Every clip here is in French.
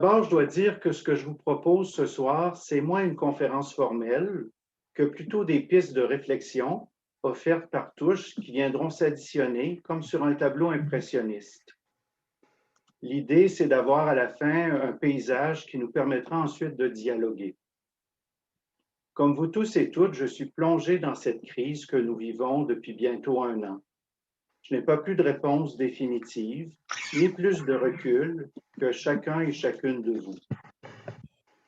D'abord, je dois dire que ce que je vous propose ce soir, c'est moins une conférence formelle que plutôt des pistes de réflexion offertes par touches qui viendront s'additionner comme sur un tableau impressionniste. L'idée, c'est d'avoir à la fin un paysage qui nous permettra ensuite de dialoguer. Comme vous tous et toutes, je suis plongé dans cette crise que nous vivons depuis bientôt 1 an. Je n'ai pas plus de réponse définitive, ni plus de recul que chacun et chacune de vous.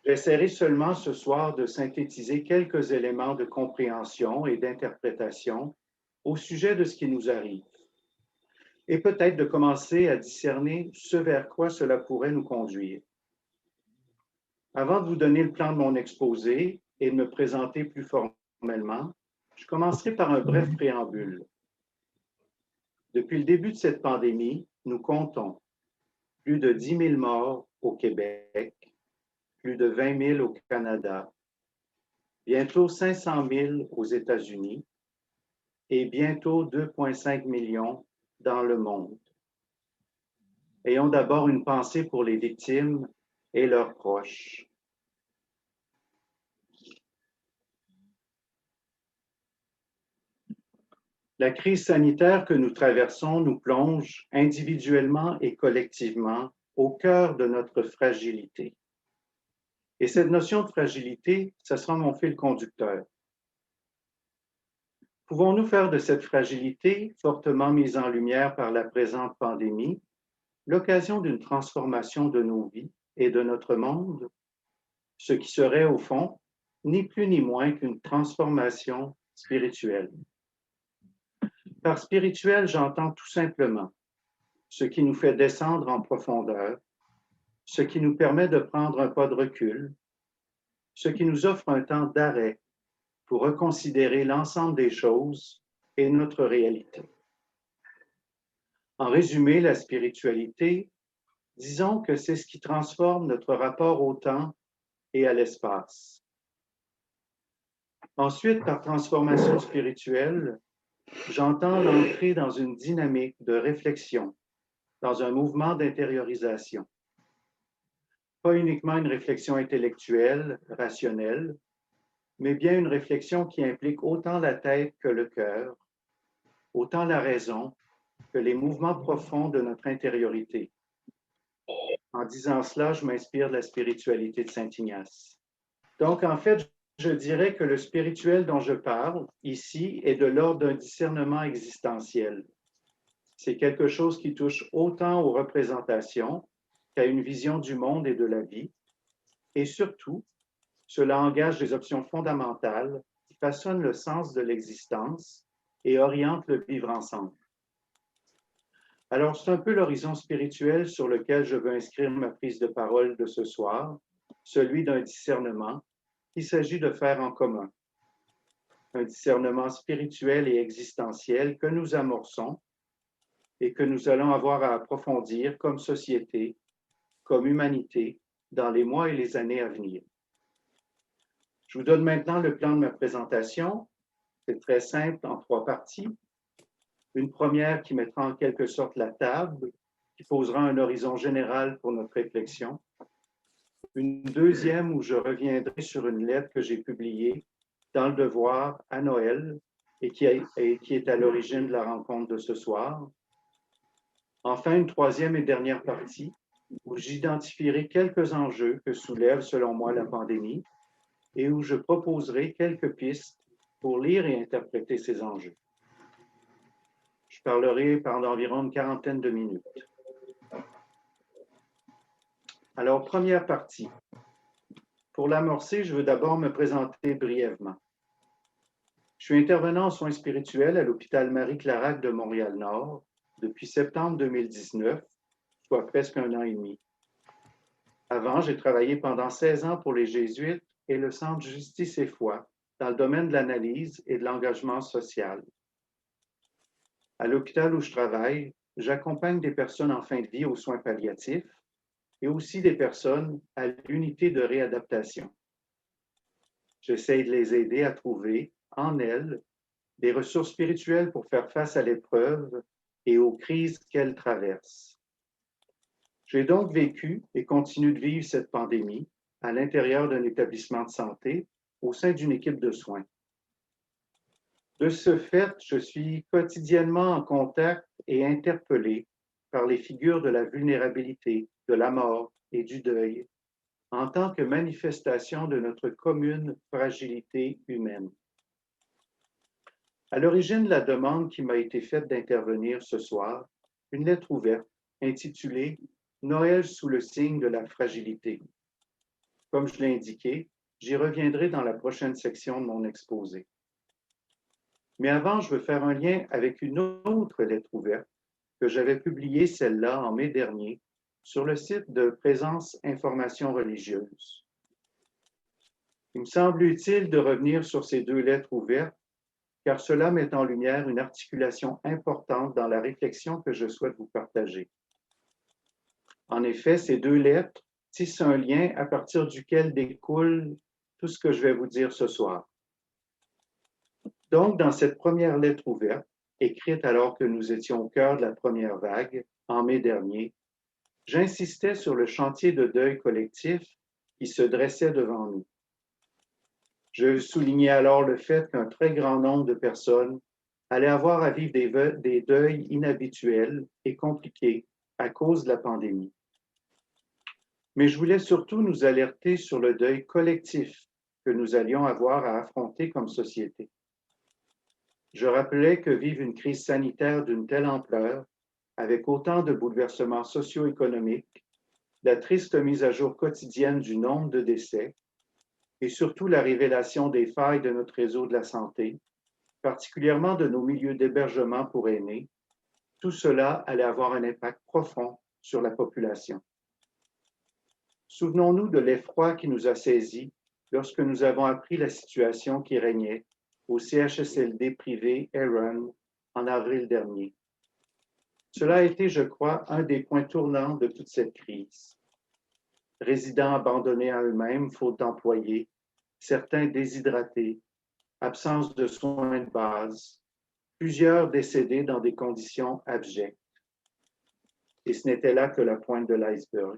J'essaierai seulement ce soir de synthétiser quelques éléments de compréhension et d'interprétation au sujet de ce qui nous arrive, et peut-être de commencer à discerner ce vers quoi cela pourrait nous conduire. Avant de vous donner le plan de mon exposé et de me présenter plus formellement, je commencerai par un bref préambule. Depuis le début de cette pandémie, nous comptons plus de 10 000 morts au Québec, plus de 20 000 au Canada, bientôt 500 000 aux États-Unis et bientôt 2,5 millions dans le monde. Ayons d'abord une pensée pour les victimes et leurs proches. La crise sanitaire que nous traversons nous plonge individuellement et collectivement au cœur de notre fragilité. Et cette notion de fragilité, ce sera mon fil conducteur. Pouvons-nous faire de cette fragilité, fortement mise en lumière par la présente pandémie, l'occasion d'une transformation de nos vies et de notre monde, ce qui serait au fond ni plus ni moins qu'une transformation spirituelle. Par spirituel, j'entends tout simplement ce qui nous fait descendre en profondeur, ce qui nous permet de prendre un pas de recul, ce qui nous offre un temps d'arrêt pour reconsidérer l'ensemble des choses et notre réalité. En résumé, la spiritualité, disons que c'est ce qui transforme notre rapport au temps et à l'espace. Ensuite, par transformation spirituelle, j'entends l'entrée dans une dynamique de réflexion, dans un mouvement d'intériorisation. Pas uniquement une réflexion intellectuelle, rationnelle, mais bien une réflexion qui implique autant la tête que le cœur, autant la raison que les mouvements profonds de notre intériorité. En disant cela, je m'inspire de la spiritualité de Saint Ignace. Donc, en fait, je dirais que le spirituel dont je parle ici est de l'ordre d'un discernement existentiel. C'est quelque chose qui touche autant aux représentations qu'à une vision du monde et de la vie. Et surtout, cela engage des options fondamentales qui façonnent le sens de l'existence et orientent le vivre ensemble. Alors, c'est un peu l'horizon spirituel sur lequel je veux inscrire ma prise de parole de ce soir, celui d'un discernement qu'il s'agit de faire en commun. Un discernement spirituel et existentiel que nous amorçons et que nous allons avoir à approfondir comme société, comme humanité, dans les mois et les années à venir. Je vous donne maintenant le plan de ma présentation. C'est très simple en 3 parties. Une première qui mettra en quelque sorte la table, qui posera un horizon général pour notre réflexion. Une deuxième où je reviendrai sur une lettre que j'ai publiée dans le Devoir à Noël et qui est à l'origine de la rencontre de ce soir. Enfin, une troisième et dernière partie où j'identifierai quelques enjeux que soulève, selon moi, la pandémie et où je proposerai quelques pistes pour lire et interpréter ces enjeux. Je parlerai pendant environ une quarantaine de minutes. Alors, première partie. Pour l'amorcer, je veux d'abord me présenter brièvement. Je suis intervenant en soins spirituels à l'hôpital Marie-Clarac de Montréal-Nord depuis septembre 2019, soit presque 1 an et demi. Avant, j'ai travaillé pendant 16 ans pour les Jésuites et le Centre Justice et Foi dans le domaine de l'analyse et de l'engagement social. À l'hôpital où je travaille, j'accompagne des personnes en fin de vie aux soins palliatifs et aussi des personnes à l'unité de réadaptation. J'essaie de les aider à trouver, en elles, des ressources spirituelles pour faire face à l'épreuve et aux crises qu'elles traversent. J'ai donc vécu et continue de vivre cette pandémie à l'intérieur d'un établissement de santé au sein d'une équipe de soins. De ce fait, je suis quotidiennement en contact et interpellé par les figures de la vulnérabilité, de la mort et du deuil en tant que manifestation de notre commune fragilité humaine. À l'origine de la demande qui m'a été faite d'intervenir ce soir, une lettre ouverte intitulée Noël sous le signe de la fragilité. Comme je l'ai indiqué, j'y reviendrai dans la prochaine section de mon exposé. Mais avant, je veux faire un lien avec une autre lettre ouverte que j'avais publiée, celle-là, en mai dernier, sur le site de Présence Information Religieuse. Il me semble utile de revenir sur ces deux lettres ouvertes, car cela met en lumière une articulation importante dans la réflexion que je souhaite vous partager. En effet, ces deux lettres tissent un lien à partir duquel découle tout ce que je vais vous dire ce soir. Donc, dans cette première lettre ouverte, écrite alors que nous étions au cœur de la première vague, en mai dernier, j'insistais sur le chantier de deuil collectif qui se dressait devant nous. Je soulignais alors le fait qu'un très grand nombre de personnes allaient avoir à vivre des deuils inhabituels et compliqués à cause de la pandémie. Mais je voulais surtout nous alerter sur le deuil collectif que nous allions avoir à affronter comme société. Je rappelais que vivre une crise sanitaire d'une telle ampleur, avec autant de bouleversements socio-économiques, la triste mise à jour quotidienne du nombre de décès et surtout la révélation des failles de notre réseau de la santé, particulièrement de nos milieux d'hébergement pour aînés, tout cela allait avoir un impact profond sur la population. Souvenons-nous de l'effroi qui nous a saisis lorsque nous avons appris la situation qui régnait au CHSLD privé Aaron en avril dernier. Cela a été, je crois, un des points tournants de toute cette crise. Résidents abandonnés à eux-mêmes, faute d'employés, certains déshydratés, absence de soins de base, plusieurs décédés dans des conditions abjectes. Et ce n'était là que la pointe de l'iceberg.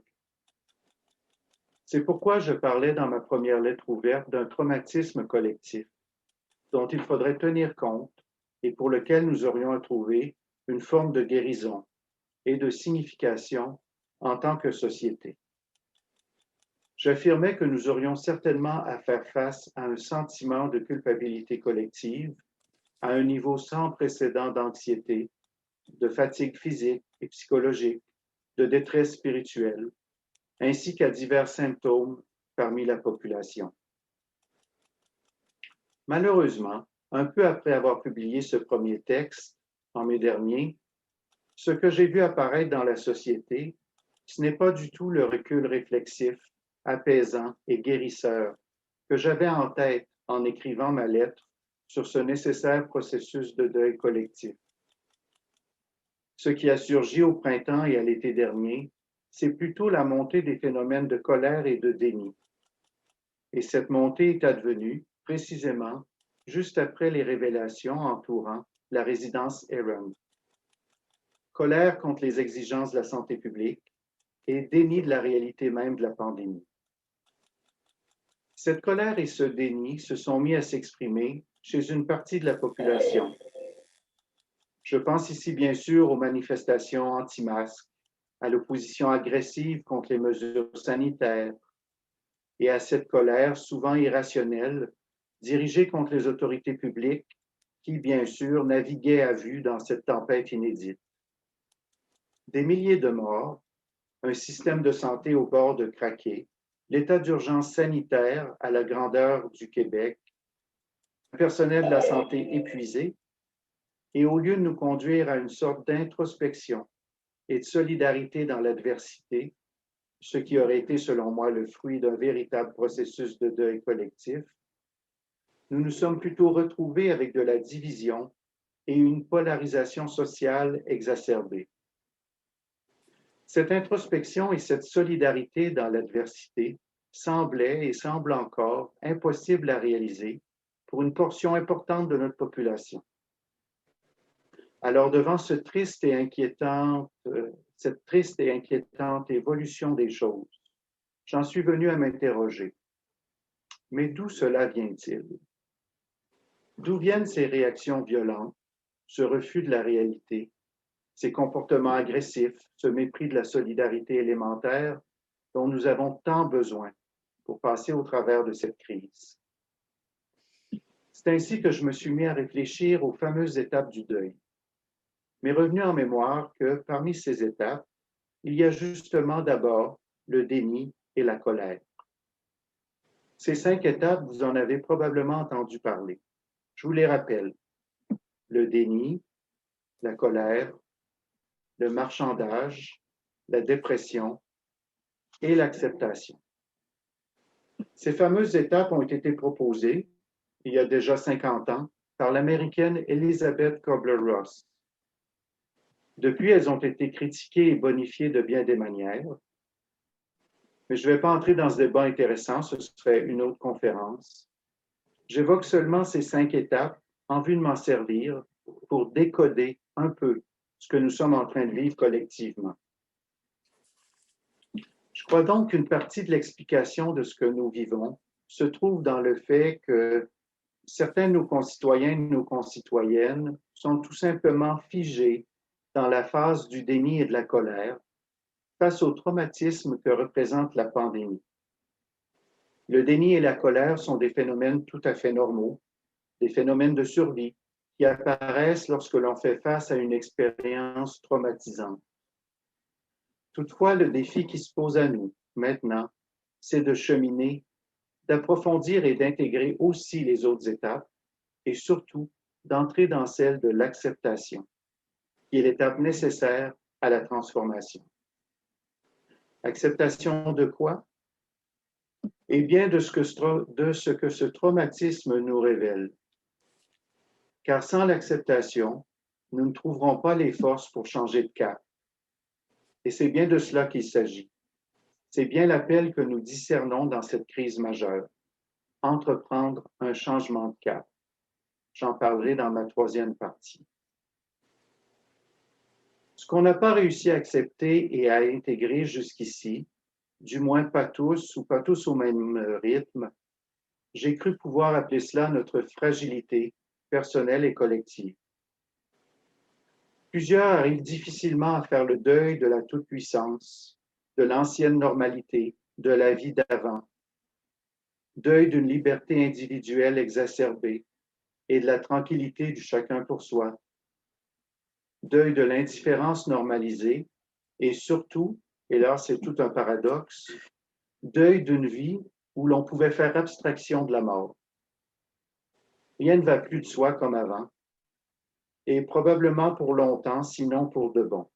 C'est pourquoi je parlais dans ma première lettre ouverte d'un traumatisme collectif dont il faudrait tenir compte et pour lequel nous aurions à trouver une forme de guérison et de signification en tant que société. J'affirmais que nous aurions certainement à faire face à un sentiment de culpabilité collective, à un niveau sans précédent d'anxiété, de fatigue physique et psychologique, de détresse spirituelle, ainsi qu'à divers symptômes parmi la population. Malheureusement, un peu après avoir publié ce premier texte, en mai dernier, ce que j'ai vu apparaître dans la société, ce n'est pas du tout le recul réflexif, apaisant et guérisseur que j'avais en tête en écrivant ma lettre sur ce nécessaire processus de deuil collectif. Ce qui a surgi au printemps et à l'été dernier, c'est plutôt la montée des phénomènes de colère et de déni. Et cette montée est advenue, précisément, juste après les révélations entourant la résidence Aaron. Colère contre les exigences de la santé publique et déni de la réalité même de la pandémie. Cette colère et ce déni se sont mis à s'exprimer chez une partie de la population. Je pense ici bien sûr aux manifestations anti-masques, à l'opposition agressive contre les mesures sanitaires et à cette colère souvent irrationnelle dirigée contre les autorités publiques qui, bien sûr, naviguaient à vue dans cette tempête inédite. Des milliers de morts, un système de santé au bord de craquer, l'état d'urgence sanitaire à la grandeur du Québec, un personnel de la santé épuisé, et au lieu de nous conduire à une sorte d'introspection et de solidarité dans l'adversité, ce qui aurait été, selon moi, le fruit d'un véritable processus de deuil collectif, nous nous sommes plutôt retrouvés avec de la division et une polarisation sociale exacerbée. Cette introspection et cette solidarité dans l'adversité semblaient et semblent encore impossibles à réaliser pour une portion importante de notre population. Alors, devant ce triste et inquiétant cette triste et inquiétante évolution des choses, j'en suis venu à m'interroger. Mais d'où cela vient-il? D'où viennent ces réactions violentes, ce refus de la réalité, ces comportements agressifs, ce mépris de la solidarité élémentaire dont nous avons tant besoin pour passer au travers de cette crise? C'est ainsi que je me suis mis à réfléchir aux fameuses étapes du deuil. M'est revenu en mémoire que parmi ces étapes, il y a justement d'abord le déni et la colère. Ces 5 étapes, vous en avez probablement entendu parler. Je vous les rappelle. Le déni, la colère, le marchandage, la dépression et l'acceptation. Ces fameuses étapes ont été proposées, il y a déjà 50 ans, par l'Américaine Elizabeth Kubler-Ross. Depuis, elles ont été critiquées et bonifiées de bien des manières, mais je ne vais pas entrer dans ce débat intéressant, ce serait une autre conférence. J'évoque seulement ces 5 étapes en vue de m'en servir pour décoder un peu ce que nous sommes en train de vivre collectivement. Je crois donc qu'une partie de l'explication de ce que nous vivons se trouve dans le fait que certains de nos concitoyens et nos concitoyennes sont tout simplement figés dans la phase du déni et de la colère face au traumatisme que représente la pandémie. Le déni et la colère sont des phénomènes tout à fait normaux, des phénomènes de survie qui apparaissent lorsque l'on fait face à une expérience traumatisante. Toutefois, le défi qui se pose à nous maintenant, c'est de cheminer, d'approfondir et d'intégrer aussi les autres étapes et surtout d'entrer dans celle de l'acceptation, qui est l'étape nécessaire à la transformation. Acceptation de quoi? Eh bien, de ce que ce traumatisme nous révèle. Car sans l'acceptation, nous ne trouverons pas les forces pour changer de cap. Et c'est bien de cela qu'il s'agit. C'est bien l'appel que nous discernons dans cette crise majeure. Entreprendre un changement de cap. J'en parlerai dans ma 3e partie. Ce qu'on n'a pas réussi à accepter et à intégrer jusqu'ici, du moins pas tous ou pas tous au même rythme, j'ai cru pouvoir appeler cela notre fragilité personnelle et collective. Plusieurs arrivent difficilement à faire le deuil de la toute-puissance, de l'ancienne normalité, de la vie d'avant, deuil d'une liberté individuelle exacerbée et de la tranquillité du chacun pour soi, deuil de l'indifférence normalisée et surtout, et là c'est tout un paradoxe, deuil d'une vie où l'on pouvait faire abstraction de la mort. Rien ne va plus de soi comme avant, et probablement pour longtemps, sinon pour de bon.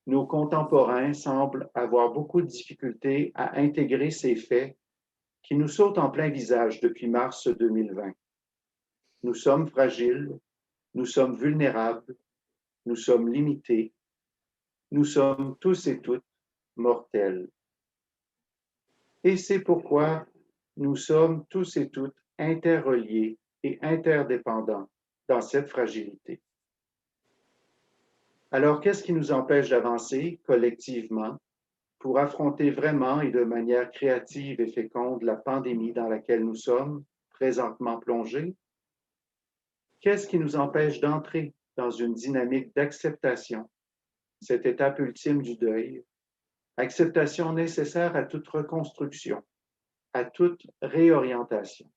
Nos contemporains semblent avoir beaucoup de difficultés à intégrer ces faits qui nous sautent en plein visage depuis mars 2020. Nous sommes fragiles, nous sommes vulnérables, nous sommes limités, nous sommes tous et toutes mortels. Et c'est pourquoi nous sommes tous et toutes interreliés et interdépendants dans cette fragilité. Alors, qu'est-ce qui nous empêche d'avancer collectivement pour affronter vraiment et de manière créative et féconde la pandémie dans laquelle nous sommes présentement plongés? Qu'est-ce qui nous empêche d'entrer dans une dynamique d'acceptation, cette étape ultime du deuil, acceptation nécessaire à toute reconstruction, à toute réorientation?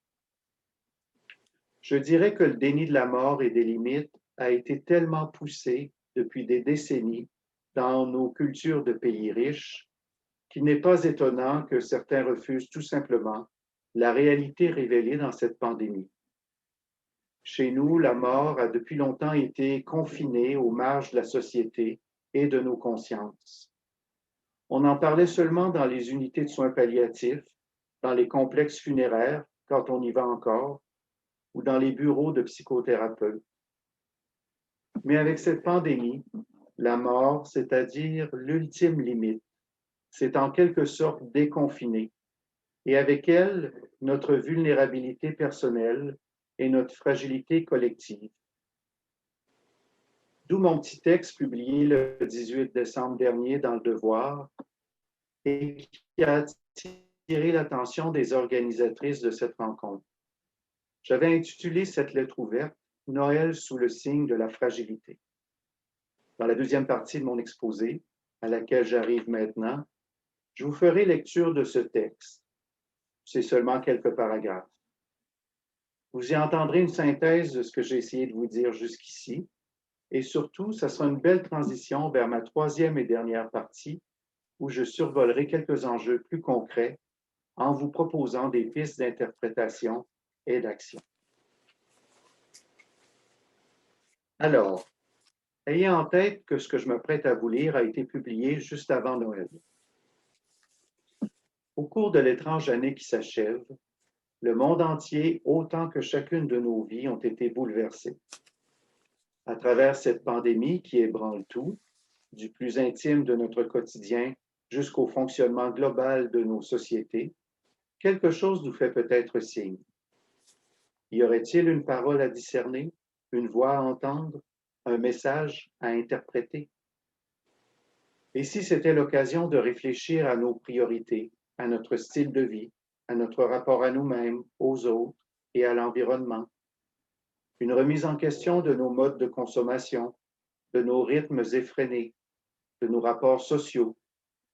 Je dirais que le déni de la mort et des limites a été tellement poussé depuis des décennies dans nos cultures de pays riches qu'il n'est pas étonnant que certains refusent tout simplement la réalité révélée dans cette pandémie. Chez nous, la mort a depuis longtemps été confinée aux marges de la société et de nos consciences. On en parlait seulement dans les unités de soins palliatifs, dans les complexes funéraires, quand on y va encore, ou dans les bureaux de psychothérapeutes. Mais avec cette pandémie, la mort, c'est-à-dire l'ultime limite, s'est en quelque sorte déconfinée, et avec elle, notre vulnérabilité personnelle et notre fragilité collective. D'où mon petit texte publié le 18 décembre dernier dans Le Devoir et qui a attiré l'attention des organisatrices de cette rencontre. J'avais intitulé cette lettre ouverte « Noël sous le signe de la fragilité ». Dans la deuxième partie de mon exposé, à laquelle j'arrive maintenant, je vous ferai lecture de ce texte. C'est seulement quelques paragraphes. Vous y entendrez une synthèse de ce que j'ai essayé de vous dire jusqu'ici, et surtout, ça sera une belle transition vers ma troisième et dernière partie, où je survolerai quelques enjeux plus concrets en vous proposant des pistes d'interprétation et d'action. Alors, ayez en tête que ce que je me prête à vous lire a été publié juste avant Noël. Au cours de l'étrange année qui s'achève, le monde entier, autant que chacune de nos vies, ont été bouleversés. À travers cette pandémie qui ébranle tout, du plus intime de notre quotidien jusqu'au fonctionnement global de nos sociétés, quelque chose nous fait peut-être signe. Y aurait-il une parole à discerner, une voix à entendre, un message à interpréter? Et si c'était l'occasion de réfléchir à nos priorités, à notre style de vie, à notre rapport à nous-mêmes, aux autres et à l'environnement? Une remise en question de nos modes de consommation, de nos rythmes effrénés, de nos rapports sociaux,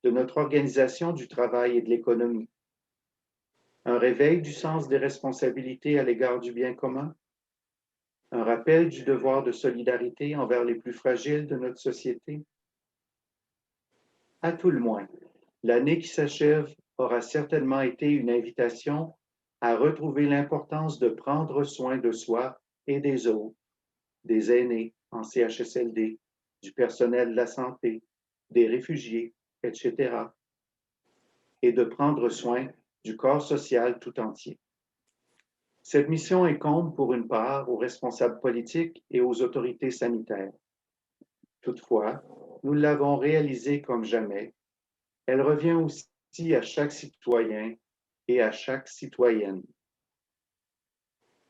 de notre organisation du travail et de l'économie. Un réveil du sens des responsabilités à l'égard du bien commun. Un rappel du devoir de solidarité envers les plus fragiles de notre société. À tout le moins, l'année qui s'achève aura certainement été une invitation à retrouver l'importance de prendre soin de soi et des autres, des aînés en CHSLD, du personnel de la santé, des réfugiés, etc. Et de prendre soin du corps social tout entier. Cette mission incombe pour une part aux responsables politiques et aux autorités sanitaires. Toutefois, nous l'avons réalisée comme jamais. Elle revient aussi à chaque citoyen et à chaque citoyenne.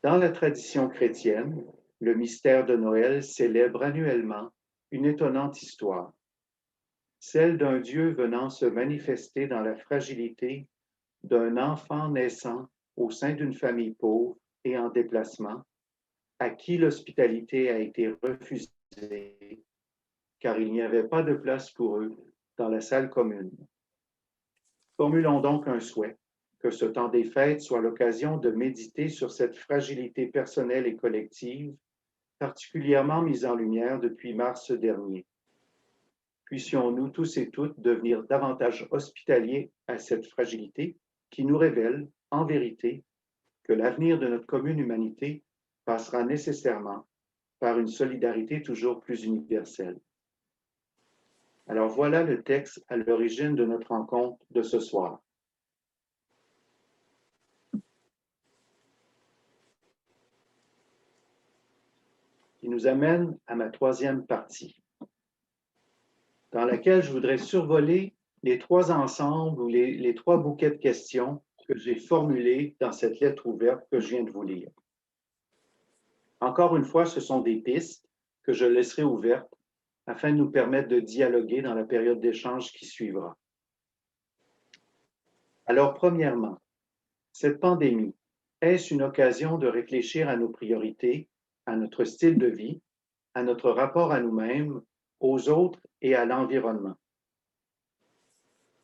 Dans la tradition chrétienne, le mystère de Noël célèbre annuellement une étonnante histoire, celle d'un Dieu venant se manifester dans la fragilité d'un enfant naissant au sein d'une famille pauvre et en déplacement, à qui l'hospitalité a été refusée car il n'y avait pas de place pour eux dans la salle commune. Formulons donc un souhait, que ce temps des fêtes soit l'occasion de méditer sur cette fragilité personnelle et collective, particulièrement mise en lumière depuis mars dernier. Puissions-nous tous et toutes devenir davantage hospitaliers à cette fragilité qui nous révèle, en vérité, que l'avenir de notre commune humanité passera nécessairement par une solidarité toujours plus universelle. Alors voilà le texte à l'origine de notre rencontre de ce soir. Qui nous amène à ma troisième partie, dans laquelle je voudrais survoler les trois ensembles ou les trois bouquets de questions que j'ai formulés dans cette lettre ouverte que je viens de vous lire. Encore une fois, ce sont des pistes que je laisserai ouvertes afin de nous permettre de dialoguer dans la période d'échange qui suivra. Alors, premièrement, cette pandémie, est-ce une occasion de réfléchir à nos priorités, à notre style de vie, à notre rapport à nous-mêmes, aux autres et à l'environnement?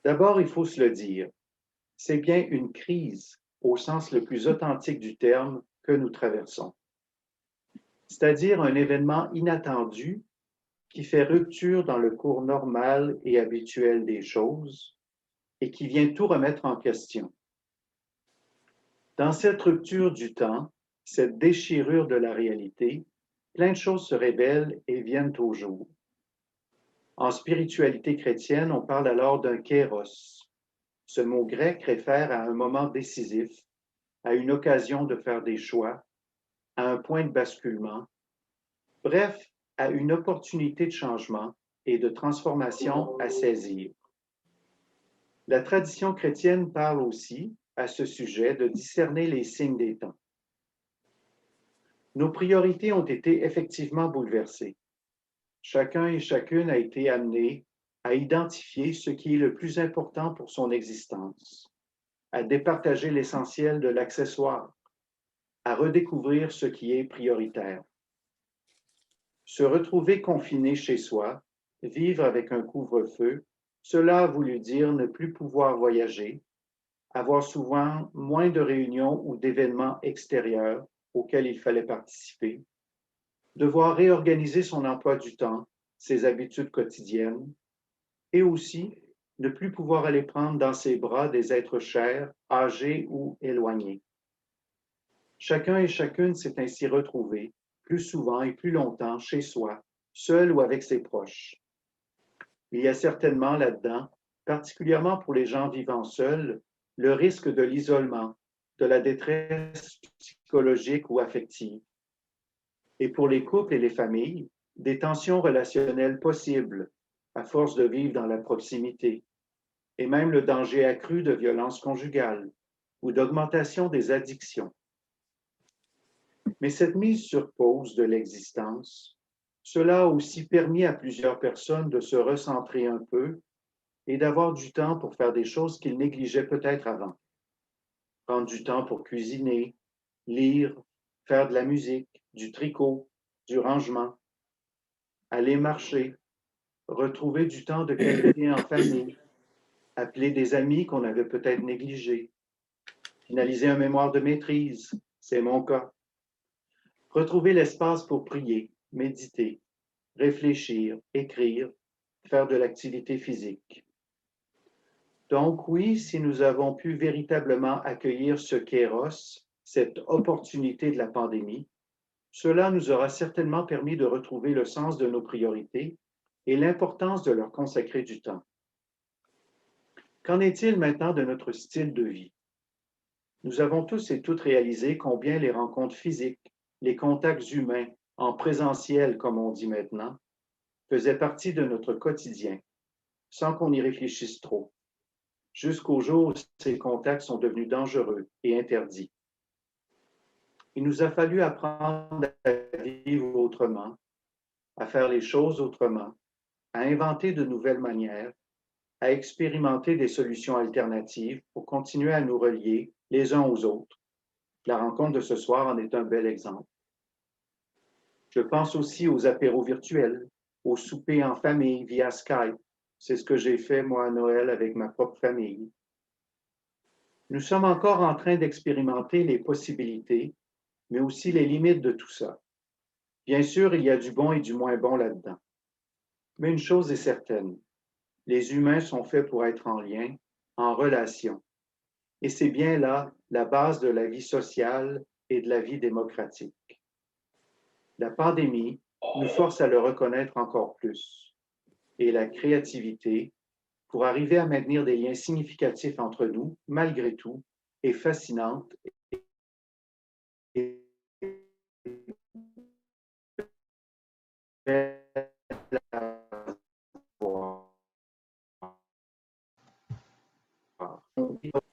D'abord, il faut se le dire, c'est bien une crise au sens le plus authentique du terme que nous traversons, c'est-à-dire un événement inattendu qui fait rupture dans le cours normal et habituel des choses et qui vient tout remettre en question. Dans cette rupture du temps, cette déchirure de la réalité, plein de choses se révèlent et viennent au jour. En spiritualité chrétienne, on parle alors d'un kéros. Ce mot grec réfère à un moment décisif, à une occasion de faire des choix, à un point de basculement, bref, à une opportunité de changement et de transformation à saisir. La tradition chrétienne parle aussi, à ce sujet, de discerner les signes des temps. Nos priorités ont été effectivement bouleversées. Chacun et chacune a été amené à identifier ce qui est le plus important pour son existence, à départager l'essentiel de l'accessoire, à redécouvrir ce qui est prioritaire. Se retrouver confiné chez soi, vivre avec un couvre-feu, cela a voulu dire ne plus pouvoir voyager, avoir souvent moins de réunions ou d'événements extérieurs auxquels il fallait participer, devoir réorganiser son emploi du temps, ses habitudes quotidiennes, et aussi ne plus pouvoir aller prendre dans ses bras des êtres chers, âgés ou éloignés. Chacun et chacune s'est ainsi retrouvé, plus souvent et plus longtemps, chez soi, seul ou avec ses proches. Il y a certainement là-dedans, particulièrement pour les gens vivant seuls, le risque de l'isolement, de la détresse psychologique ou affective. Et pour les couples et les familles, des tensions relationnelles possibles, à force de vivre dans la proximité, et même le danger accru de violences conjugales ou d'augmentation des addictions. Mais cette mise sur pause de l'existence, cela a aussi permis à plusieurs personnes de se recentrer un peu et d'avoir du temps pour faire des choses qu'ils négligeaient peut-être avant. Prendre du temps pour cuisiner, lire, faire de la musique, du tricot, du rangement, aller marcher, retrouver du temps de qualité en famille, appeler des amis qu'on avait peut-être négligés, finaliser un mémoire de maîtrise, c'est mon cas. Retrouver l'espace pour prier, méditer, réfléchir, écrire, faire de l'activité physique. Donc oui, si nous avons pu véritablement accueillir ce kéros, cette opportunité de la pandémie, cela nous aura certainement permis de retrouver le sens de nos priorités et l'importance de leur consacrer du temps. Qu'en est-il maintenant de notre style de vie? Nous avons tous et toutes réalisé combien les rencontres physiques, les contacts humains, en présentiel comme on dit maintenant, faisaient partie de notre quotidien, sans qu'on y réfléchisse trop, jusqu'au jour où ces contacts sont devenus dangereux et interdits. Il nous a fallu apprendre à vivre autrement, à faire les choses autrement, à inventer de nouvelles manières, à expérimenter des solutions alternatives pour continuer à nous relier les uns aux autres. La rencontre de ce soir en est un bel exemple. Je pense aussi aux apéros virtuels, aux soupers en famille via Skype. C'est ce que j'ai fait, moi, à Noël avec ma propre famille. Nous sommes encore en train d'expérimenter les possibilités, mais aussi les limites de tout ça. Bien sûr, il y a du bon et du moins bon là-dedans. Mais une chose est certaine, les humains sont faits pour être en lien, en relation. Et c'est bien là la base de la vie sociale et de la vie démocratique. La pandémie nous force à le reconnaître encore plus. Et la créativité, pour arriver à maintenir des liens significatifs entre nous, malgré tout, est fascinante et belle à voir.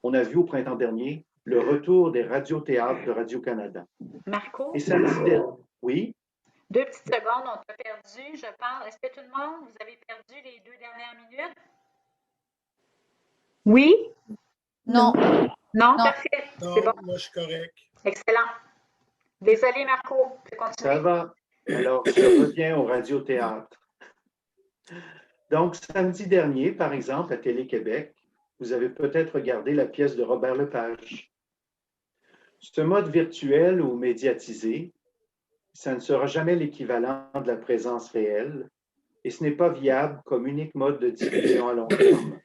On a vu au printemps dernier le retour des radiothéâtres de Radio-Canada. Marco? Et samedi dernier, oui? 2 petites secondes, on t'a perdu, je parle. Est-ce que tout le monde, vous avez perdu les 2 dernières minutes? Oui? Non. Non, Non. parfait. C'est bon. Moi, je suis correct. Excellent. Désolé, Marco. Tu peux continuer. Ça va. Alors, je reviens au radiothéâtre. Donc, samedi dernier, par exemple, à Télé-Québec, vous avez peut-être regardé la pièce de Robert Lepage. Ce mode virtuel ou médiatisé, ça ne sera jamais l'équivalent de la présence réelle et ce n'est pas viable comme unique mode de diffusion à long terme,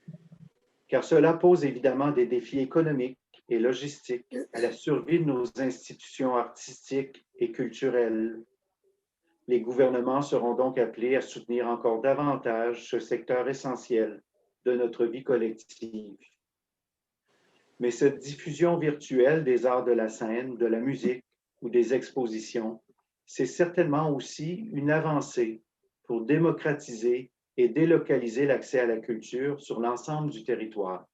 car cela pose évidemment des défis économiques et logistiques à la survie de nos institutions artistiques et culturelles. Les gouvernements seront donc appelés à soutenir encore davantage ce secteur essentiel de notre vie collective. Mais cette diffusion virtuelle des arts de la scène, de la musique ou des expositions, c'est certainement aussi une avancée pour démocratiser et délocaliser l'accès à la culture sur l'ensemble du territoire.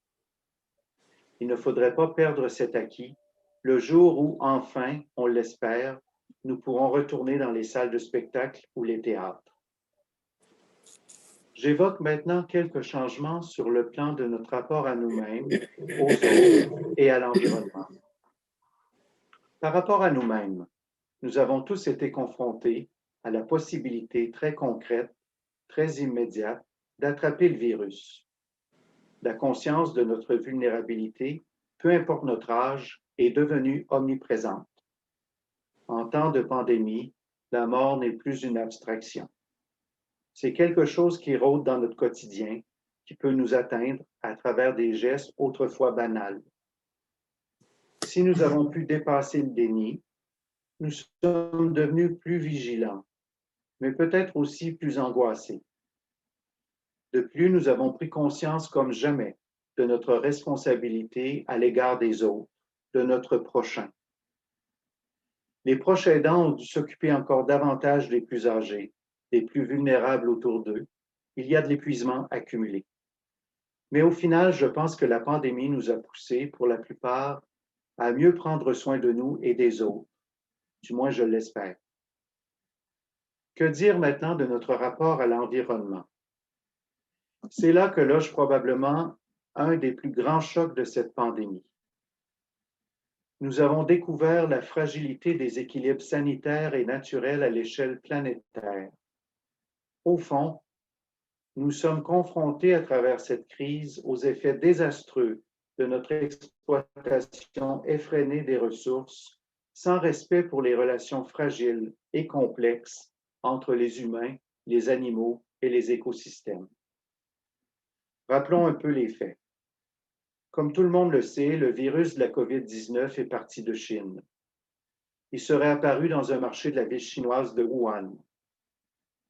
Il ne faudrait pas perdre cet acquis le jour où, enfin, on l'espère, nous pourrons retourner dans les salles de spectacle ou les théâtres. J'évoque maintenant quelques changements sur le plan de notre rapport à nous-mêmes, aux autres et à l'environnement. Par rapport à nous-mêmes, nous avons tous été confrontés à la possibilité très concrète, très immédiate, d'attraper le virus. La conscience de notre vulnérabilité, peu importe notre âge, est devenue omniprésente. En temps de pandémie, la mort n'est plus une abstraction. C'est quelque chose qui rôde dans notre quotidien, qui peut nous atteindre à travers des gestes autrefois banals. Si nous avons pu dépasser le déni, nous sommes devenus plus vigilants, mais peut-être aussi plus angoissés. De plus, nous avons pris conscience comme jamais de notre responsabilité à l'égard des autres, de notre prochain. Les proches aidants ont dû s'occuper encore davantage des plus âgés, des plus vulnérables autour d'eux. Il y a de l'épuisement accumulé. Mais au final, je pense que la pandémie nous a poussés, pour la plupart, à mieux prendre soin de nous et des autres. Du moins, je l'espère. Que dire maintenant de notre rapport à l'environnement? C'est là que loge probablement un des plus grands chocs de cette pandémie. Nous avons découvert la fragilité des équilibres sanitaires et naturels à l'échelle planétaire. Au fond, nous sommes confrontés à travers cette crise aux effets désastreux de notre exploitation effrénée des ressources, sans respect pour les relations fragiles et complexes entre les humains, les animaux et les écosystèmes. Rappelons un peu les faits. Comme tout le monde le sait, le virus de la COVID-19 est parti de Chine. Il serait apparu dans un marché de la ville chinoise de Wuhan.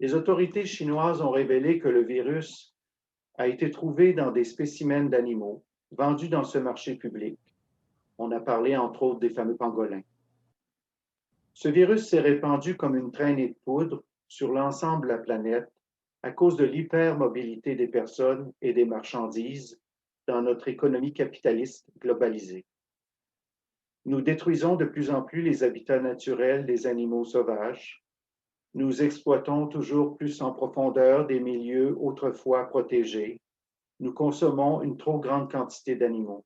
Les autorités chinoises ont révélé que le virus a été trouvé dans des spécimens d'animaux vendus dans ce marché public. On a parlé entre autres des fameux pangolins. Ce virus s'est répandu comme une traînée de poudre sur l'ensemble de la planète à cause de l'hypermobilité des personnes et des marchandises dans notre économie capitaliste globalisée. Nous détruisons de plus en plus les habitats naturels des animaux sauvages. Nous exploitons toujours plus en profondeur des milieux autrefois protégés. Nous consommons une trop grande quantité d'animaux.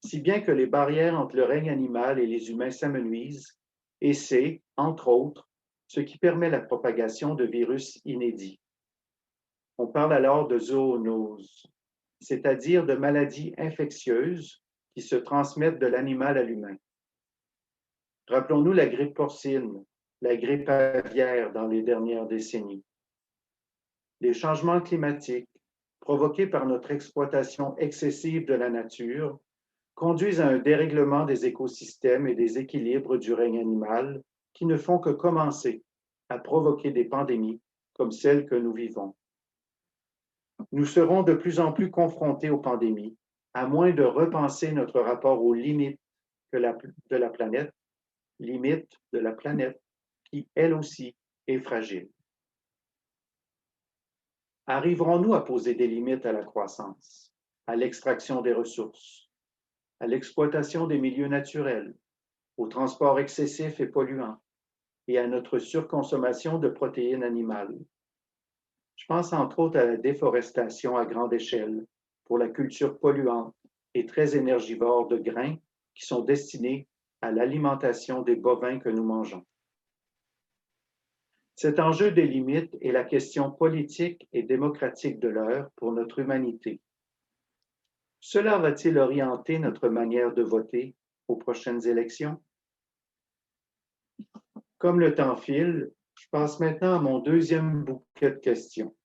Si bien que les barrières entre le règne animal et les humains s'amenuisent, et c'est, entre autres, ce qui permet la propagation de virus inédits. On parle alors de zoonoses, c'est-à-dire de maladies infectieuses qui se transmettent de l'animal à l'humain. Rappelons-nous la grippe porcine, la grippe aviaire dans les dernières décennies. Les changements climatiques provoqués par notre exploitation excessive de la nature conduisent à un dérèglement des écosystèmes et des équilibres du règne animal qui ne font que commencer à provoquer des pandémies comme celle que nous vivons. Nous serons de plus en plus confrontés aux pandémies, à moins de repenser notre rapport aux limites de la planète, qui, elle aussi, est fragile. Arriverons-nous à poser des limites à la croissance, à l'extraction des ressources, à l'exploitation des milieux naturels, au transport excessif et polluant, et à notre surconsommation de protéines animales? Je pense entre autres à la déforestation à grande échelle pour la culture polluante et très énergivore de grains qui sont destinés à l'alimentation des bovins que nous mangeons. Cet enjeu des limites est la question politique et démocratique de l'heure pour notre humanité. Cela va-t-il orienter notre manière de voter aux prochaines élections? Comme le temps file, je passe maintenant à mon deuxième bouquet de questions.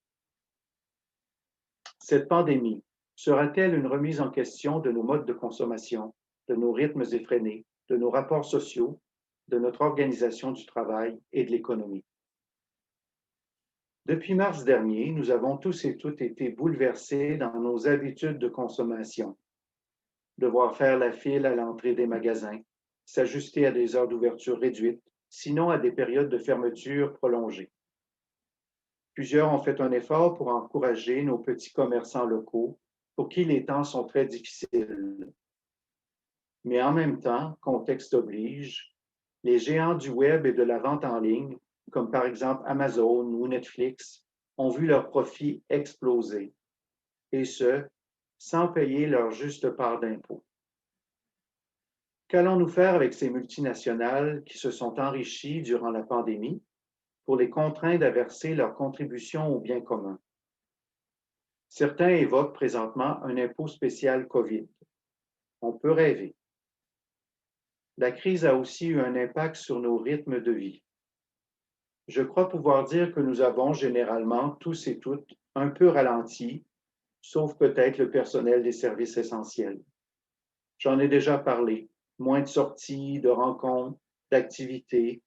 Cette pandémie sera-t-elle une remise en question de nos modes de consommation, de nos rythmes effrénés, de nos rapports sociaux, de notre organisation du travail et de l'économie? Depuis mars dernier, nous avons tous et toutes été bouleversés dans nos habitudes de consommation. Devoir faire la file à l'entrée des magasins, s'ajuster à des heures d'ouverture réduites, sinon à des périodes de fermeture prolongées. Plusieurs ont fait un effort pour encourager nos petits commerçants locaux pour qui les temps sont très difficiles. Mais en même temps, contexte oblige, les géants du web et de la vente en ligne, comme par exemple Amazon ou Netflix, ont vu leurs profits exploser, et ce, sans payer leur juste part d'impôts. Qu'allons-nous faire avec ces multinationales qui se sont enrichies durant la pandémie pour les contraindre à verser leur contribution au bien commun? Certains évoquent présentement un impôt spécial COVID. On peut rêver. La crise a aussi eu un impact sur nos rythmes de vie. Je crois pouvoir dire que nous avons généralement, tous et toutes, un peu ralenti, sauf peut-être le personnel des services essentiels. J'en ai déjà parlé. Moins de sorties, de rencontres, d'activités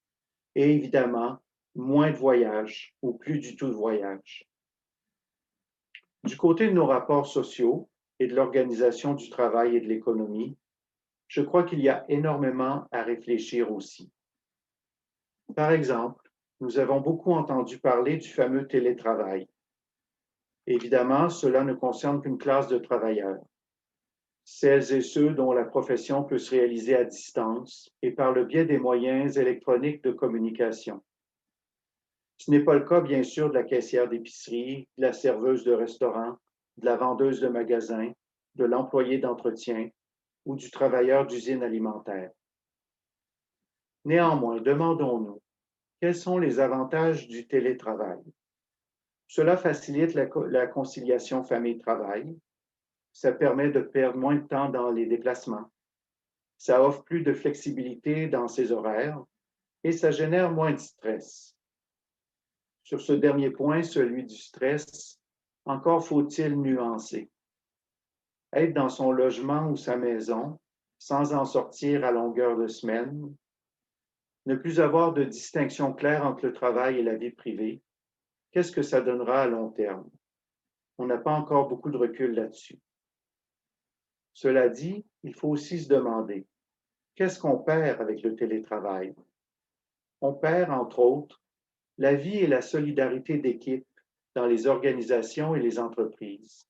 et évidemment, moins de voyages ou plus du tout de voyages. Du côté de nos rapports sociaux et de l'organisation du travail et de l'économie, je crois qu'il y a énormément à réfléchir aussi. Par exemple, nous avons beaucoup entendu parler du fameux télétravail. Évidemment, cela ne concerne qu'une classe de travailleurs, celles et ceux dont la profession peut se réaliser à distance et par le biais des moyens électroniques de communication. Ce n'est pas le cas, bien sûr, de la caissière d'épicerie, de la serveuse de restaurant, de la vendeuse de magasin, de l'employé d'entretien ou du travailleur d'usine alimentaire. Néanmoins, demandons-nous, quels sont les avantages du télétravail? Cela facilite la conciliation famille-travail. Ça permet de perdre moins de temps dans les déplacements. Ça offre plus de flexibilité dans ses horaires et ça génère moins de stress. Sur ce dernier point, celui du stress, encore faut-il nuancer. Être dans son logement ou sa maison, sans en sortir à longueur de semaine, ne plus avoir de distinction claire entre le travail et la vie privée, qu'est-ce que ça donnera à long terme? On n'a pas encore beaucoup de recul là-dessus. Cela dit, il faut aussi se demander, qu'est-ce qu'on perd avec le télétravail? On perd, entre autres, la vie et la solidarité d'équipe dans les organisations et les entreprises.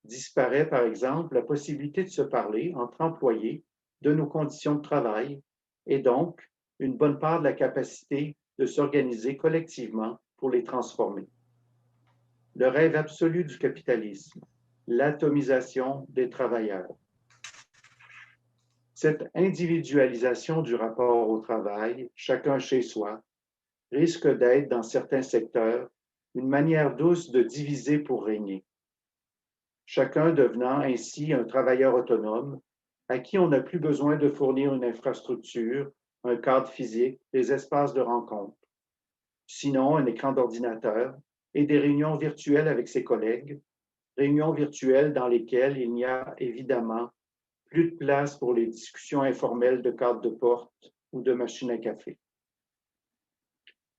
Disparaît, par exemple, la possibilité de se parler entre employés de nos conditions de travail et donc une bonne part de la capacité de s'organiser collectivement pour les transformer. Le rêve absolu du capitalisme, l'atomisation des travailleurs. Cette individualisation du rapport au travail, chacun chez soi, risque d'être, dans certains secteurs, une manière douce de diviser pour régner. Chacun devenant ainsi un travailleur autonome à qui on n'a plus besoin de fournir une infrastructure, un cadre physique, des espaces de rencontre. Sinon, un écran d'ordinateur et des réunions virtuelles avec ses collègues, réunions virtuelles dans lesquelles il n'y a évidemment plus de place pour les discussions informelles de cadres de porte ou de machines à café.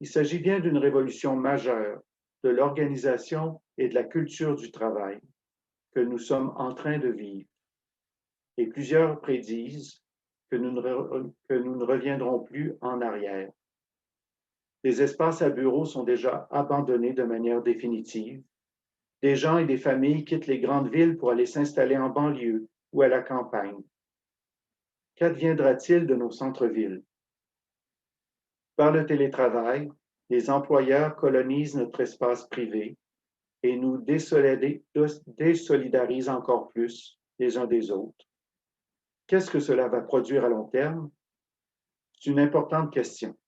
Il s'agit bien d'une révolution majeure de l'organisation et de la culture du travail que nous sommes en train de vivre. Et plusieurs prédisent que nous ne reviendrons plus en arrière. Les espaces à bureaux sont déjà abandonnés de manière définitive. Des gens et des familles quittent les grandes villes pour aller s'installer en banlieue ou à la campagne. Qu'adviendra-t-il de nos centres-villes? Par le télétravail, les employeurs colonisent notre espace privé et nous désolidarisent encore plus les uns des autres. Qu'est-ce que cela va produire à long terme? C'est une importante question.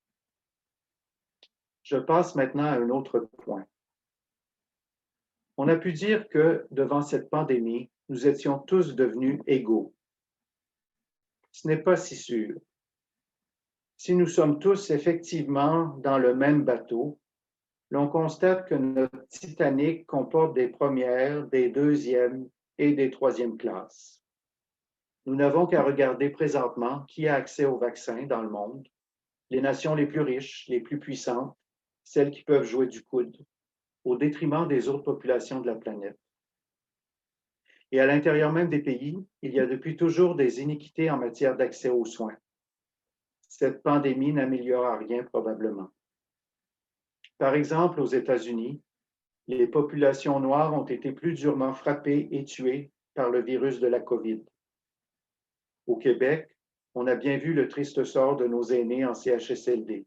Je passe maintenant à un autre point. On a pu dire que devant cette pandémie, nous étions tous devenus égaux. Ce n'est pas si sûr. Si nous sommes tous effectivement dans le même bateau, l'on constate que notre Titanic comporte des premières, des deuxièmes et des troisièmes classes. Nous n'avons qu'à regarder présentement qui a accès au vaccin dans le monde, les nations les plus riches, les plus puissantes, celles qui peuvent jouer du coude, au détriment des autres populations de la planète. Et à l'intérieur même des pays, il y a depuis toujours des iniquités en matière d'accès aux soins. Cette pandémie n'améliore rien probablement. Par exemple, aux États-Unis, les populations noires ont été plus durement frappées et tuées par le virus de la COVID. Au Québec, on a bien vu le triste sort de nos aînés en CHSLD.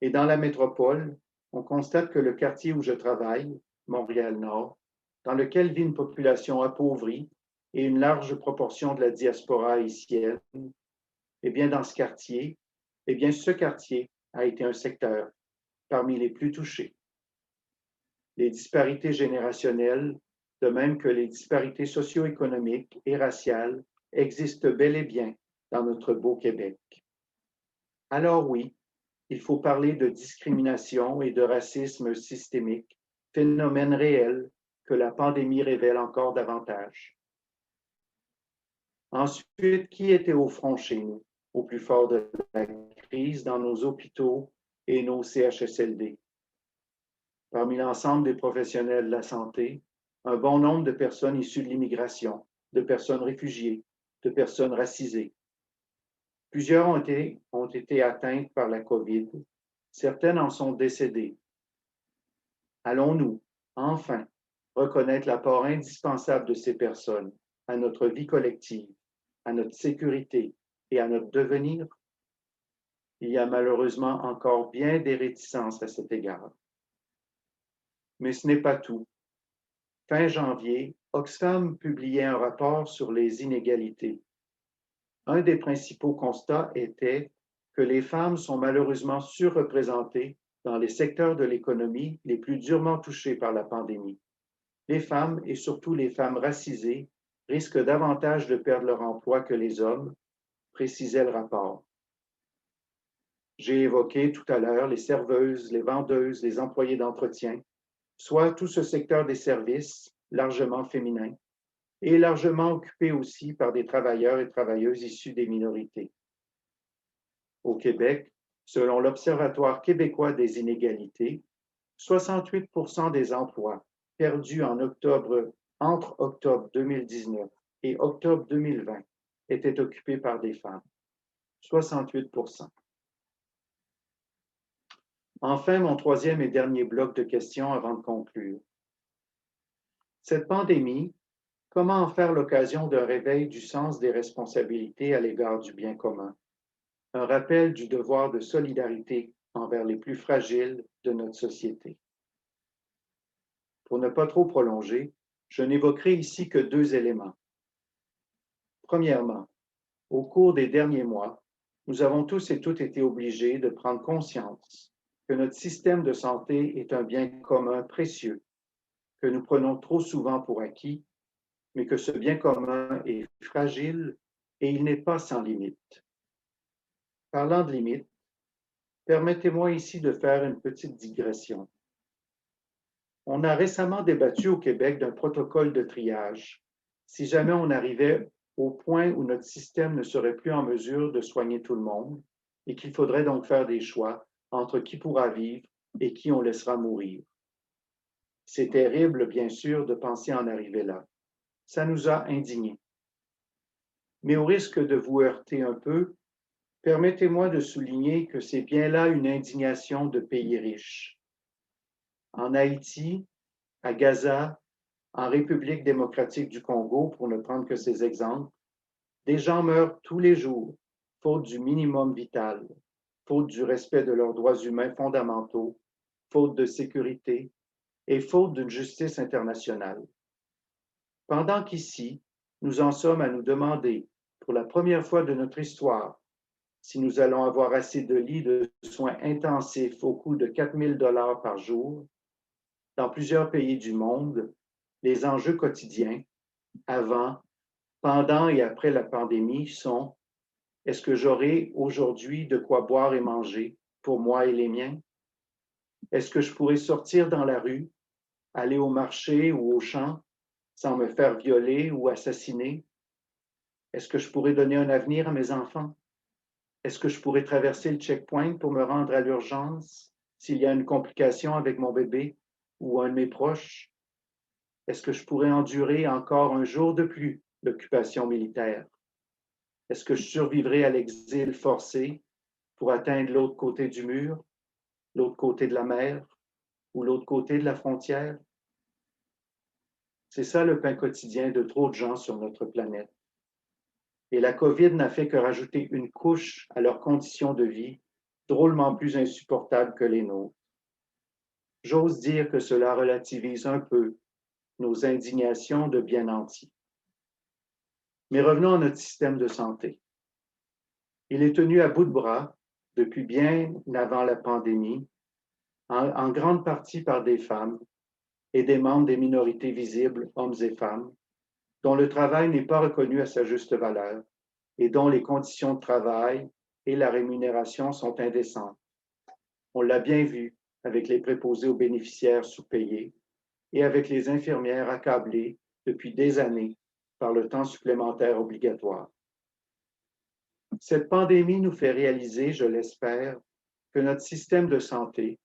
Et dans la métropole, on constate que le quartier où je travaille, Montréal-Nord, dans lequel vit une population appauvrie et une large proportion de la diaspora haïtienne, eh bien, dans ce quartier, eh bien, ce quartier a été un secteur parmi les plus touchés. Les disparités générationnelles, de même que les disparités socio-économiques et raciales, existent bel et bien dans notre beau Québec. Alors oui, il faut parler de discrimination et de racisme systémique, phénomène réel que la pandémie révèle encore davantage. Ensuite, qui était au front chez nous, au plus fort de la crise, dans nos hôpitaux et nos CHSLD? Parmi l'ensemble des professionnels de la santé, un bon nombre de personnes issues de l'immigration, de personnes réfugiées, de personnes racisées. Plusieurs ont été atteintes par la COVID. Certaines en sont décédées. Allons-nous, enfin, reconnaître l'apport indispensable de ces personnes à notre vie collective, à notre sécurité et à notre devenir? Il y a malheureusement encore bien des réticences à cet égard. Mais ce n'est pas tout. Fin janvier, Oxfam publiait un rapport sur les inégalités. Un des principaux constats était que les femmes sont malheureusement surreprésentées dans les secteurs de l'économie les plus durement touchés par la pandémie. Les femmes, et surtout les femmes racisées, risquent davantage de perdre leur emploi que les hommes, précisait le rapport. J'ai évoqué tout à l'heure les serveuses, les vendeuses, les employés d'entretien, soit tout ce secteur des services, largement féminin, et largement occupé aussi par des travailleurs et travailleuses issus des minorités. Au Québec, selon l'Observatoire québécois des inégalités, 68% des emplois perdus entre octobre 2019 et octobre 2020 étaient occupés par des femmes. 68%. Enfin, mon troisième et dernier bloc de questions avant de conclure. Cette pandémie, comment en faire l'occasion d'un réveil du sens des responsabilités à l'égard du bien commun? Un rappel du devoir de solidarité envers les plus fragiles de notre société. Pour ne pas trop prolonger, je n'évoquerai ici que deux éléments. Premièrement, au cours des derniers mois, nous avons tous et toutes été obligés de prendre conscience que notre système de santé est un bien commun précieux, que nous prenons trop souvent pour acquis, mais que ce bien commun est fragile et il n'est pas sans limite. Parlant de limites, permettez-moi ici de faire une petite digression. On a récemment débattu au Québec d'un protocole de triage si jamais on arrivait au point où notre système ne serait plus en mesure de soigner tout le monde et qu'il faudrait donc faire des choix entre qui pourra vivre et qui on laissera mourir. C'est terrible, bien sûr, de penser en arriver là. Ça nous a indignés. Mais au risque de vous heurter un peu, permettez-moi de souligner que c'est bien là une indignation de pays riches. En Haïti, à Gaza, en République démocratique du Congo, pour ne prendre que ces exemples, des gens meurent tous les jours, faute du minimum vital, faute du respect de leurs droits humains fondamentaux, faute de sécurité et faute d'une justice internationale. Pendant qu'ici, nous en sommes à nous demander, pour la première fois de notre histoire, si nous allons avoir assez de lits de soins intensifs au coût de 4 000 $ par jour, dans plusieurs pays du monde, les enjeux quotidiens, avant, pendant et après la pandémie, sont: est-ce que j'aurai aujourd'hui de quoi boire et manger pour moi et les miens? Est-ce que je pourrai sortir dans la rue, aller au marché ou au champ sans me faire violer ou assassiner? Est-ce que je pourrai donner un avenir à mes enfants? Est-ce que je pourrai traverser le checkpoint pour me rendre à l'urgence s'il y a une complication avec mon bébé ou un de mes proches? Est-ce que je pourrai endurer encore un jour de plus l'occupation militaire? Est-ce que je survivrai à l'exil forcé pour atteindre l'autre côté du mur, l'autre côté de la mer ou l'autre côté de la frontière? C'est ça le pain quotidien de trop de gens sur notre planète. Et la COVID n'a fait que rajouter une couche à leurs conditions de vie drôlement plus insupportables que les nôtres. j'ose dire que cela relativise un peu nos indignations de bien nantis. Mais revenons à notre système de santé. Il est tenu à bout de bras depuis bien avant la pandémie, en grande partie par des femmes et des membres des minorités visibles, hommes et femmes, dont le travail n'est pas reconnu à sa juste valeur et dont les conditions de travail et la rémunération sont indécentes. On l'a bien vu avec les préposés aux bénéficiaires sous-payés et avec les infirmières accablées depuis des années par le temps supplémentaire obligatoire. Cette pandémie nous fait réaliser, je l'espère, que notre système de santé,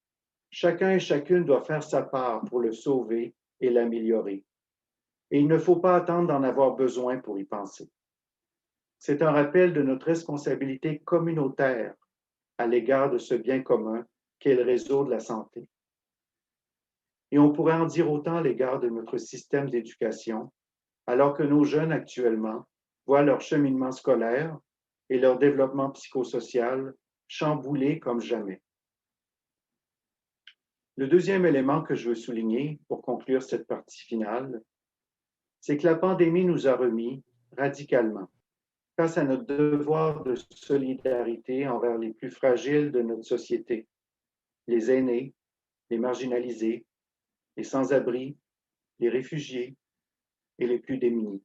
chacun et chacune doit faire sa part pour le sauver et l'améliorer. Et il ne faut pas attendre d'en avoir besoin pour y penser. C'est un rappel de notre responsabilité communautaire à l'égard de ce bien commun qu'est le réseau de la santé. Et on pourrait en dire autant à l'égard de notre système d'éducation, alors que nos jeunes actuellement voient leur cheminement scolaire et leur développement psychosocial chamboulés comme jamais. Le deuxième élément que je veux souligner pour conclure cette partie finale, c'est que la pandémie nous a remis radicalement face à notre devoir de solidarité envers les plus fragiles de notre société, les aînés, les marginalisés, les sans-abri, les réfugiés et les plus démunis.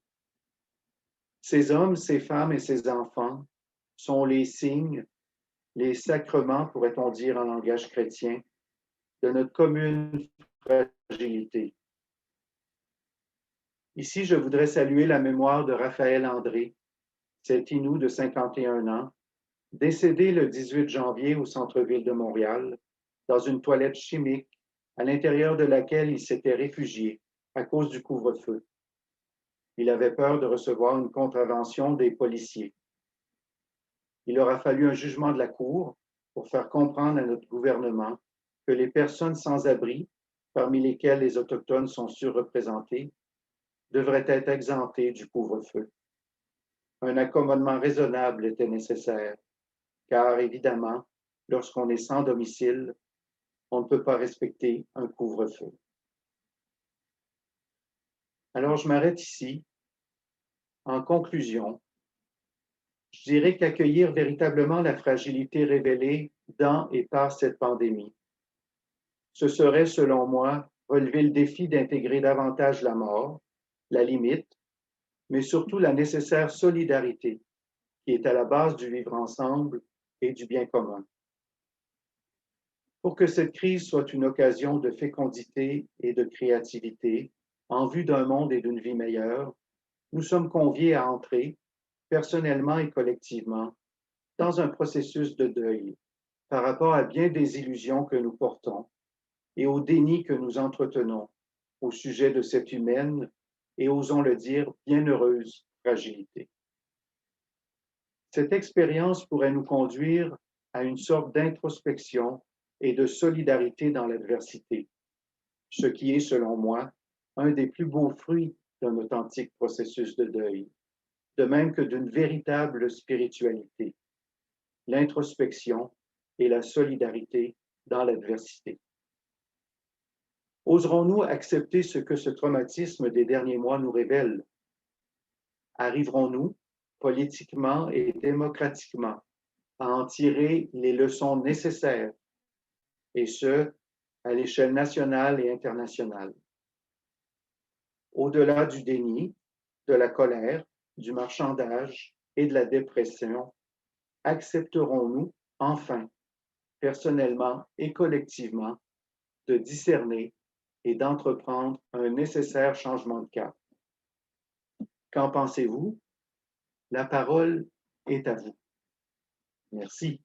Ces hommes, ces femmes et ces enfants sont les signes, les sacrements, pourrait-on dire en langage chrétien, de notre commune fragilité. Ici, je voudrais saluer la mémoire de Raphaël André, cet Inou de 51 ans, décédé le 18 janvier au centre-ville de Montréal, dans une toilette chimique à l'intérieur de laquelle il s'était réfugié à cause du couvre-feu. Il avait peur de recevoir une contravention des policiers. Il aura fallu un jugement de la Cour pour faire comprendre à notre gouvernement que les personnes sans abri, parmi lesquelles les Autochtones sont surreprésentés, devraient être exemptées du couvre-feu. Un accommodement raisonnable était nécessaire, car évidemment, lorsqu'on est sans domicile, on ne peut pas respecter un couvre-feu. Alors, je m'arrête ici. En conclusion, je dirais qu'accueillir véritablement la fragilité révélée dans et par cette pandémie, ce serait, selon moi, relever le défi d'intégrer davantage la mort, la limite, mais surtout la nécessaire solidarité qui est à la base du vivre ensemble et du bien commun. Pour que cette crise soit une occasion de fécondité et de créativité en vue d'un monde et d'une vie meilleure, nous sommes conviés à entrer, personnellement et collectivement, dans un processus de deuil par rapport à bien des illusions que nous portons et au déni que nous entretenons au sujet de cette humaine et, osons le dire, bienheureuse fragilité. Cette expérience pourrait nous conduire à une sorte d'introspection et de solidarité dans l'adversité, ce qui est, selon moi, un des plus beaux fruits d'un authentique processus de deuil, de même que d'une véritable spiritualité, l'introspection et la solidarité dans l'adversité. Oserons-nous accepter ce que ce traumatisme des derniers mois nous révèle? Arriverons-nous, politiquement et démocratiquement, à en tirer les leçons nécessaires, et ce, à l'échelle nationale et internationale? Au-delà du déni, de la colère, du marchandage et de la dépression, accepterons-nous enfin, personnellement et collectivement, de discerner et d'entreprendre un nécessaire changement de cap? Qu'en pensez-vous? La parole est à vous. Merci.